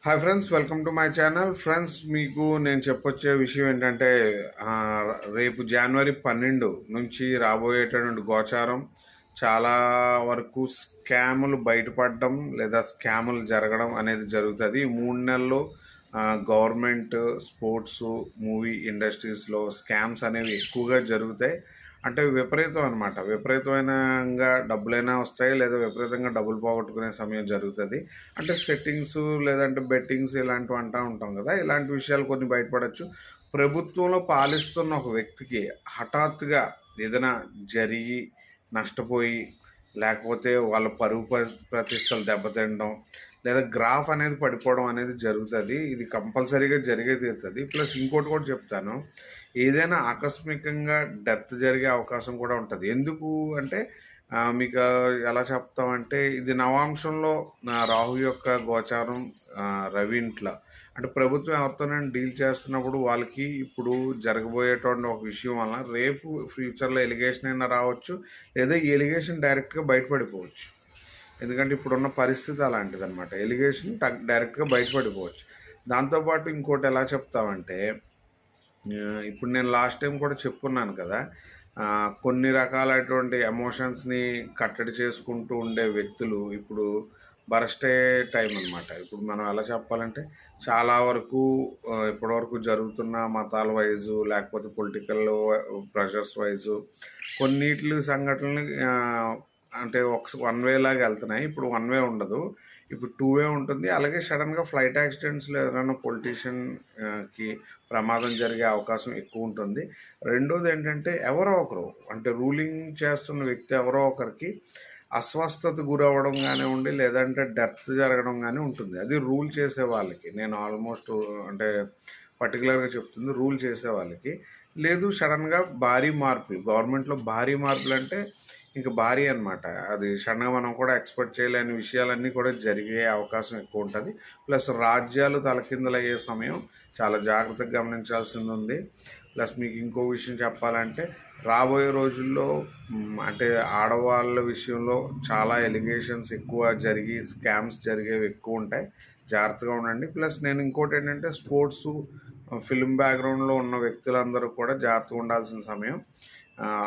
Hi friends, welcome to my channel. Friends, మీకు నేను చెప్పొచ్చే విషయం ఏంటంటే రేపు జనవరి 12 నుంచి రాబోయేటటువంటి గోచారం చాలా వరకు స్కాములు బయటపడడం లేదా స్కాములు జరగడం అనేది జరుగుతుంది. ఈ 3 నెలలు గవర్నమెంట్, స్పోర్ట్స్, మూవీ ఇండస్ట్రీస్లో స్కామ్స్ అనేవి ఎక్కువగా జరుగుతాయి. అంటే విపరీతం అనమాట. విపరీతమైనంగా డబ్బులైనా వస్తాయి, లేదా విపరీతంగా డబ్బులు పోగొట్టుకునే సమయం జరుగుతుంది. అంటే సెట్టింగ్స్ లేదంటే బెట్టింగ్స్ ఇలాంటివి అంటూ ఉంటాం కదా. ఇలాంటి విషయాలు కొన్ని బయటపడవచ్చు. ప్రభుత్వంలో పాలిస్తున్న ఒక వ్యక్తికి హఠాత్తుగా ఏదైనా జరిగి నష్టపోయి, లేకపోతే వాళ్ళ పరువు ప్రతిష్టలు దెబ్బతినడం, లేదా గ్రాఫ్ అనేది పడిపోవడం అనేది జరుగుతుంది. ఇది కంపల్సరీగా జరిగే తీరుతుంది. ప్లస్ ఇంకోటి కూడా చెప్తాను, ఏదైనా ఆకస్మికంగా డెత్ జరిగే అవకాశం కూడా ఉంటుంది. ఎందుకు అంటే మీకు ఎలా చెప్తామంటే, ఇది నవాంశంలో రాహు యొక్క గోచారం రవి ఇంట్లో. అంటే ప్రభుత్వం ఎవరితోనైనా డీల్ చేస్తున్నప్పుడు వాళ్ళకి ఇప్పుడు జరగబోయేటువంటి ఒక విషయం వలన రేపు ఫ్యూచర్లో ఎలిగేషన్ అయినా రావచ్చు, లేదా ఈ ఎలిగేషన్ డైరెక్ట్గా బయటపడిపోవచ్చు. ఎందుకంటే ఇప్పుడున్న పరిస్థితి అలాంటిది అనమాట. ఎలిగేషన్ డైరెక్ట్గా బయటపడిపోవచ్చు. దాంతోపాటు ఇంకోటి ఎలా చెప్తామంటే, ఇప్పుడు నేను లాస్ట్ టైం కూడా చెప్పుకున్నాను కదా, కొన్ని రకాలైనటువంటి ఎమోషన్స్ని కట్టడి చేసుకుంటూ ఉండే వ్యక్తులు ఇప్పుడు బరస్ట్ అయ్యే టైం అనమాట. ఇప్పుడు మనం ఎలా చెప్పాలంటే, చాలా వరకు ఇప్పటివరకు జరుగుతున్న మతాల వైజు, లేకపోతే పొలిటికల్ ప్రెషర్స్ వైజు కొన్నిటి సంఘటనలు అంటే వన్ వే లాగా వెళ్తున్నాయి. ఇప్పుడు వన్ వే ఉండదు, ఇప్పుడు టూ వే ఉంటుంది. అలాగే సడన్గా ఫ్లైట్ యాక్సిడెంట్స్లో ఏదైనా పొలిటీషియన్కి ప్రమాదం జరిగే అవకాశం ఎక్కువ ఉంటుంది. రెండోది ఏంటంటే, ఎవరో ఒకరు అంటే రూలింగ్ చేస్తున్న వ్యక్తి ఎవరో ఒకరికి అస్వస్థత గురవ్వడం కానివ్వండి, లేదంటే డెత్ జరగడం కానీ ఉంటుంది. అది రూల్ చేసే వాళ్ళకి నేను ఆల్మోస్ట్ అంటే పర్టికులర్గా చెప్తుంది, రూల్ చేసే వాళ్ళకి. లేదు, సడన్గా భారీ మార్పులు, గవర్నమెంట్లో భారీ మార్పులు అంటే ఇంక భారీ అనమాట. అది సడన్గా మనం కూడా ఎక్స్పెక్ట్ చేయలేని విషయాలన్నీ కూడా జరిగే అవకాశం ఎక్కువ ఉంటుంది. ప్లస్ రాజ్యాలు తలకిందులయ్యే సమయం చాలా జాగ్రత్తగా గమనించాల్సింది ఉంది. ప్లస్ మీకు ఇంకో విషయం చెప్పాలంటే, రాబోయే రోజుల్లో అంటే ఆడవాళ్ళ విషయంలో చాలా ఎలిగేషన్స్ ఎక్కువ జరిగి స్కామ్స్ జరిగేవి ఎక్కువ ఉంటాయి. జాగ్రత్తగా ఉండండి. ప్లస్ నేను ఇంకోటి ఏంటంటే, స్పోర్ట్స్, ఫిల్మ్ బ్యాక్గ్రౌండ్లో ఉన్న వ్యక్తులందరూ కూడా జాగ్రత్తగా ఉండాల్సిన సమయం.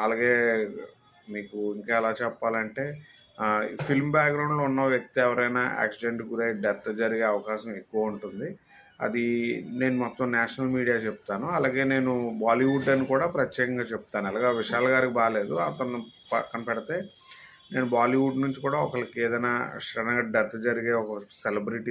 అలాగే మీకు ఇంకా ఎలా చెప్పాలంటే, ఫిల్మ్ బ్యాక్గ్రౌండ్లో ఉన్న వ్యక్తి ఎవరైనా యాక్సిడెంట్ గురై డెత్ జరిగే అవకాశం ఎక్కువ ఉంటుంది. అది నేను మొత్తం నేషనల్ మీడియా చెప్తాను. అలాగే నేను బాలీవుడ్ అని కూడా ప్రత్యేకంగా చెప్తాను. అలాగే విశాల్ గారికి బాగాలేదు, అతను పక్కన పెడితే నేను బాలీవుడ్ నుంచి కూడా ఒకరికి ఏదైనా సడన్గా డెత్ జరిగే ఒక సెలబ్రిటీ